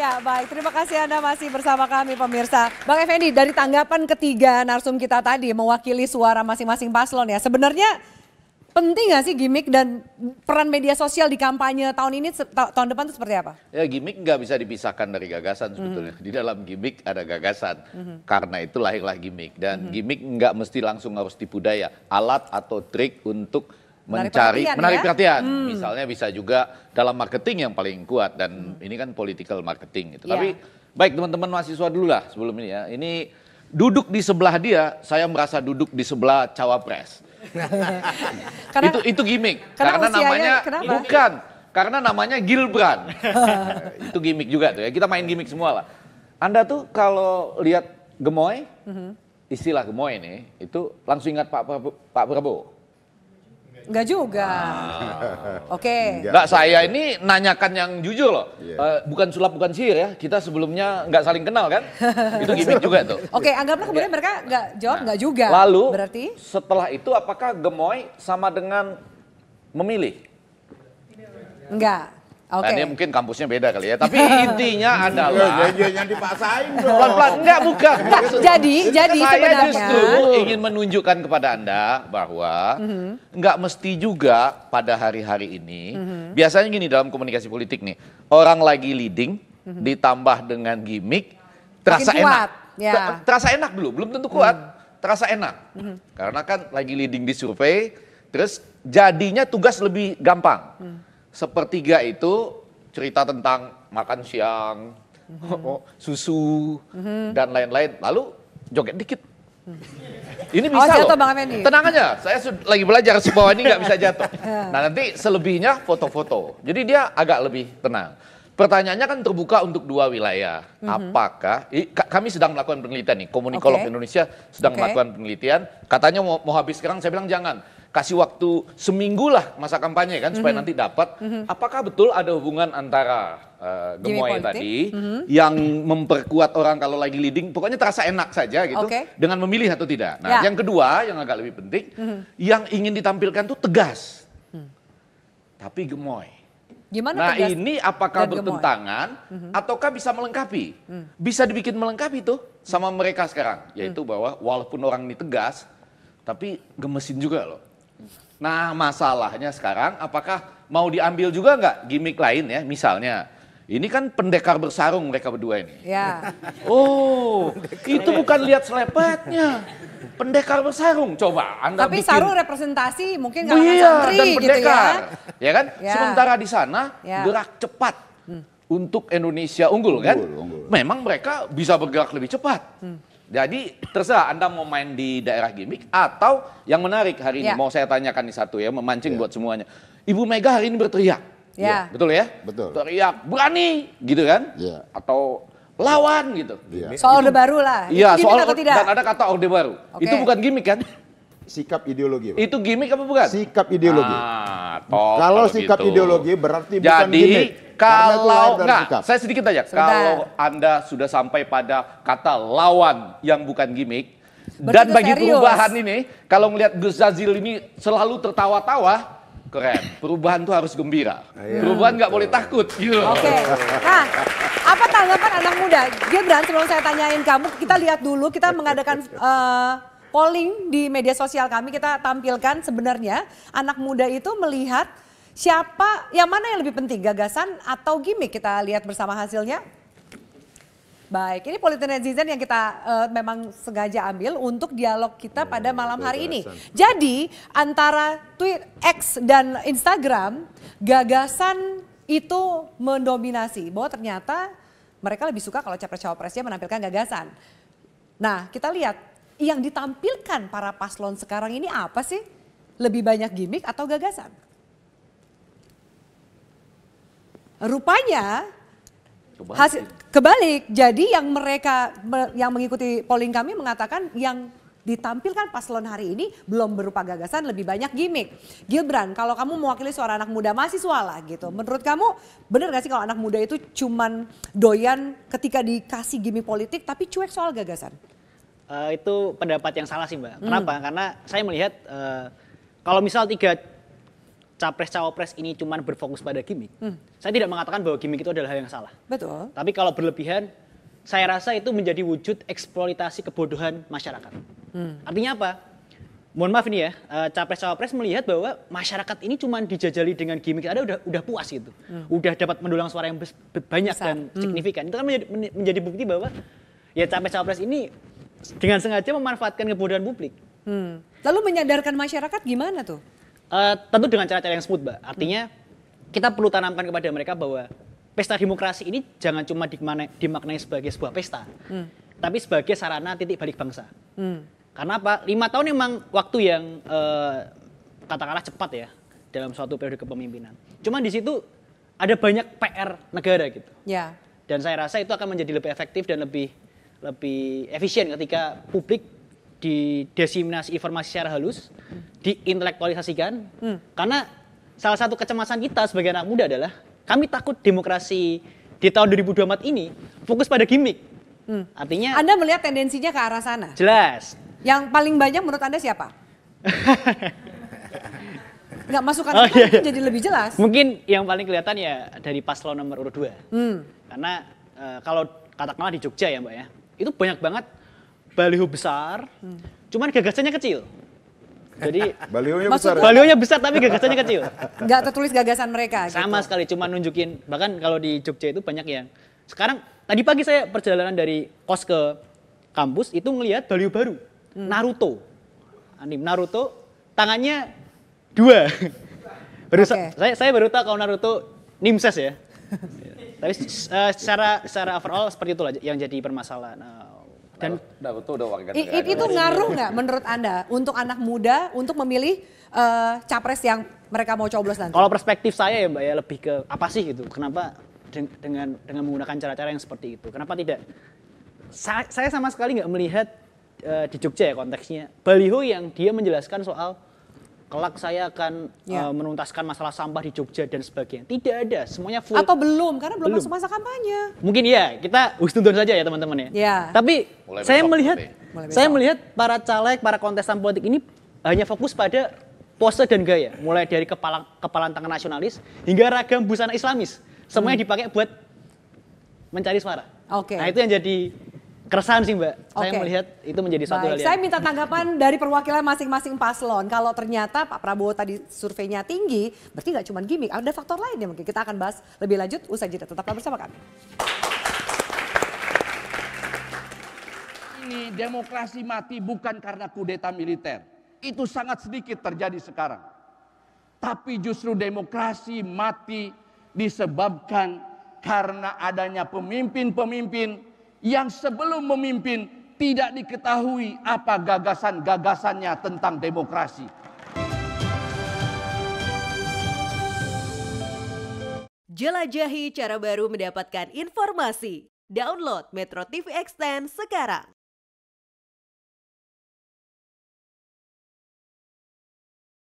Ya baik, terima kasih Anda masih bersama kami pemirsa. Bang Effendi, dari tanggapan ketiga narsum kita tadi mewakili suara masing-masing paslon ya. Sebenarnya penting nggak sih gimmick dan peran media sosial di kampanye tahun ini, tahun depan itu seperti apa? Ya gimmick nggak bisa dipisahkan dari gagasan sebetulnya. Di dalam gimmick ada gagasan. Karena itu lahirlah gimmick. Dan gimmick nggak mesti langsung harus tipu daya. Alat atau trik untuk menarik perhatian. Misalnya bisa juga dalam marketing yang paling kuat. Dan ini kan political marketing gitu. Tapi baik teman-teman mahasiswa dulu lah sebelum ini ya. Ini duduk di sebelah dia, saya merasa duduk di sebelah cawapres. Itu gimmick. Karena namanya bukan. Karena namanya Gilbran. Itu gimmick juga tuh ya. Kita main gimmick semua lah. Anda tuh kalau lihat gemoy, istilah gemoy nih, itu langsung ingat Pak Prabowo. Enggak juga. Oke. Enggak, saya ini nanyakan yang jujur loh. Bukan sulap, bukan sihir ya. Kita sebelumnya nggak saling kenal kan. Itu gimmick juga tuh. Oke, anggaplah kemudian mereka nggak jawab, nggak juga. Lalu berarti setelah itu apakah gemoy sama dengan memilih? Enggak. Oke. Nah, dia mungkin kampusnya beda kali ya. Tapi intinya adalah jangan dipaksain dong. pelan-pelan. Enggak, bukan. Jadi Saya sebenarnya justru ingin menunjukkan kepada Anda bahwa nggak mesti juga pada hari-hari ini. Biasanya gini dalam komunikasi politik nih. Orang lagi leading ditambah dengan gimmick terasa makin kuat, enak. ya. Terasa enak dulu, belum tentu kuat. Terasa enak. Karena kan lagi leading di survei, terus jadinya tugas lebih gampang. Sepertiga itu cerita tentang makan siang, susu, dan lain-lain. Lalu joget dikit. Ini bisa jatuh, loh. Bang Effendi. Tenang aja, saya lagi belajar bahwa ini nggak bisa jatuh. Nah nanti selebihnya foto-foto. Jadi dia agak lebih tenang. Pertanyaannya kan terbuka untuk dua wilayah. Apakah, kami sedang melakukan penelitian nih, Komunikolog Indonesia sedang melakukan penelitian. Katanya mau habis sekarang, saya bilang jangan. Kasih waktu seminggu lah masa kampanye kan supaya nanti dapat. Apakah betul ada hubungan antara gemoy tadi yang memperkuat orang kalau lagi leading, pokoknya terasa enak saja gitu dengan memilih atau tidak. Nah yang kedua yang agak lebih penting, yang ingin ditampilkan tuh tegas, tapi gemoy. Gimana nah ini apakah bertentangan ataukah bisa melengkapi? Bisa dibikin melengkapi tuh sama mereka sekarang, yaitu bahwa walaupun orang ini tegas, tapi gemesin juga loh. Nah masalahnya sekarang apakah mau diambil juga nggak gimmick lain ya, misalnya ini kan pendekar bersarung mereka berdua ini. Ya. Oh itu bukan lihat selepetnya, pendekar bersarung. Coba Anda tapi bikin. Sarung representasi mungkin kalangan santri dan gitu pendekar, ya. ya kan? Sementara di sana gerak cepat untuk Indonesia unggul kan? Memang mereka bisa bergerak lebih cepat. Jadi terserah Anda mau main di daerah gimmick atau yang menarik hari ini mau saya tanyakan di satu ya, memancing buat semuanya. Ibu Mega hari ini berteriak. Betul ya? Betul. Teriak berani gitu kan? Atau lawan gitu. Soal Orde Baru lah. Iya, soal atau tidak? dan ada kata Orde Baru. Itu bukan gimmick kan? Sikap ideologi. Pak. Itu gimmick apa bukan? Sikap ideologi. Kalau sikap gitu. ideologi berarti bukan gimmick. Kalau enggak, saya sedikit aja. Kalau Anda sudah sampai pada kata lawan yang bukan gimmick, dan bagi perubahan ini, kalau melihat Gus Jazil ini selalu tertawa-tawa, keren. Perubahan tuh harus gembira. Perubahan nggak boleh takut. Gitu. Nah, apa tanggapan anak muda? Gibran, sebelum saya tanyain kamu, kita lihat dulu, kita mengadakan polling di media sosial kami, kita tampilkan sebenarnya anak muda itu melihat siapa, yang mana yang lebih penting, gagasan atau gimmick? Kita lihat bersama hasilnya. Baik, ini politik netizen yang kita memang sengaja ambil untuk dialog kita pada malam hari ini. Jadi antara Twitter, X dan Instagram, gagasan itu mendominasi. Bahwa ternyata mereka lebih suka kalau capres-cawapresnya menampilkan gagasan. Nah kita lihat yang ditampilkan para paslon sekarang ini apa sih? Lebih banyak gimmick atau gagasan? Rupanya hasil kebalik. Jadi yang mereka yang mengikuti polling kami mengatakan yang ditampilkan paslon hari ini belum berupa gagasan, lebih banyak gimmick. Gibran, kalau kamu mewakili suara anak muda mahasiswa lah gitu. Menurut kamu benar gak sih kalau anak muda itu cuman doyan ketika dikasih gimmick politik tapi cuek soal gagasan? Itu pendapat yang salah sih Mbak. Kenapa? Karena saya melihat kalau misal capres-cawapres ini cuma berfokus pada gimmick, saya tidak mengatakan bahwa gimmick itu adalah hal yang salah. Betul. Tapi kalau berlebihan, saya rasa itu menjadi wujud eksploitasi kebodohan masyarakat. Artinya apa? Mohon maaf ini ya, capres-cawapres melihat bahwa masyarakat ini cuma dijajali dengan gimmick, udah puas gitu. Udah dapat mendulang suara yang banyak besar dan signifikan. Itu kan menjadi bukti bahwa ya capres-cawapres ini dengan sengaja memanfaatkan kebodohan publik. Lalu menyadarkan masyarakat gimana tuh? Tentu dengan cara-cara yang smooth, Mbak. Artinya kita perlu tanamkan kepada mereka bahwa pesta demokrasi ini jangan cuma dimaknai sebagai sebuah pesta, tapi sebagai sarana titik balik bangsa. Karena apa? 5 tahun memang waktu yang katakanlah cepat ya dalam suatu periode kepemimpinan. Cuma di situ ada banyak PR negara gitu. Ya. Dan saya rasa itu akan menjadi lebih efektif dan lebih efisien ketika publik didiseminasi informasi secara halus, diintelektualisasikan. Karena salah satu kecemasan kita sebagai anak muda adalah kami takut demokrasi di tahun 2024 ini fokus pada gimmick. Artinya Anda melihat tendensinya ke arah sana? jelas. Yang paling banyak menurut Anda siapa? Nggak masukan jadi lebih jelas. Mungkin yang paling kelihatan ya dari paslon nomor urut 2. Karena kalau katakanlah di Jogja ya Mbak ya, itu banyak banget baliho besar, cuman gagasannya kecil. Jadi Balihonya Maksudnya- besar. Ya? balihonya besar tapi gagasannya kecil. Nggak tertulis gagasan mereka. Sama gitu. sekali, cuma nunjukin. Bahkan kalau di Jogja itu banyak yang sekarang tadi pagi saya perjalanan dari kos ke kampus itu ngelihat baliho baru, Naruto, anime Naruto, tangannya 2. Oke. Saya baru tahu kalau Naruto Nimses ya. Tapi secara overall seperti itulah yang jadi permasalahan. Dan Naruto udah warga negara. Itu ngaruh nggak menurut Anda untuk anak muda untuk memilih capres yang mereka mau coblos nanti? kalau perspektif saya ya Mbak ya lebih ke apa sih gitu. Kenapa dengan menggunakan cara-cara yang seperti itu? Kenapa tidak? Saya sama sekali nggak melihat di Jogja ya konteksnya baliho yang dia menjelaskan soal kelak saya akan menuntaskan masalah sampah di Jogja dan sebagainya. Tidak ada, semuanya full. Atau belum? Karena belum masuk masa kampanye. Mungkin ya, kita husnudon saja ya teman-teman ya. Ya. Tapi Mulai saya besok melihat nanti. saya melihat para caleg, para kontestan politik ini hanya fokus pada pose dan gaya, mulai dari kepalan tangan nasionalis hingga ragam busana Islamis. Semuanya dipakai buat mencari suara. Oke. Nah, itu yang jadi keresahan sih Mbak. Saya Oke. melihat itu menjadi suatu hal Baik, yang saya minta tanggapan dari perwakilan masing-masing paslon. Kalau ternyata Pak Prabowo tadi surveinya tinggi, berarti nggak cuma gimmick, ada faktor lain yang mungkin kita akan bahas lebih lanjut usai jeda. Tetaplah bersama kami. Ini demokrasi mati bukan karena kudeta militer. Itu sangat sedikit terjadi sekarang. Tapi justru demokrasi mati disebabkan karena adanya pemimpin-pemimpin yang sebelum memimpin tidak diketahui apa gagasan-gagasannya tentang demokrasi. Jelajahi cara baru mendapatkan informasi. Download Metro TV Extend sekarang.